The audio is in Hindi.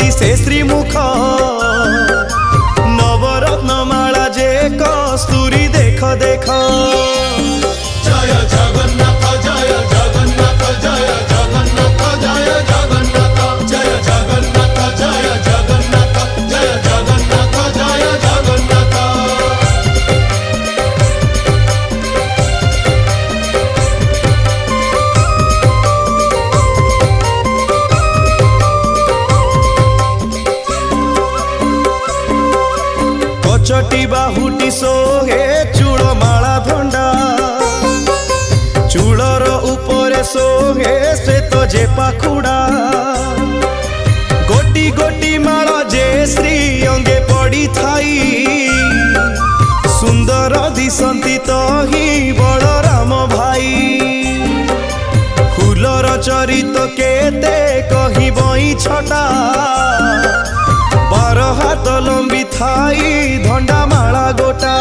दिशे श्रीमुख नवरत्नमाला जे कस्तूरी देख देख जय जगन्नाथ जय जगन्नाथ जय जगन्नाथ जय जगन्नाथ जय जगन्नाथ जय जगन्नाथ जय जगन्नाथ जय जगन्नाथ। कचटी बाहुटी सोहे चूड़माला धंडा चूड़र उपरे सोहे श्वेत जे पाखुड़ा गोटी गोटी माला जे श्री अंगे पड़ी थाई सुंदर दिसंती तो ही बलराम भाई फूलर चरित केते कही बई छटा बार हाथ लंबी थाई धंडा माला गोटा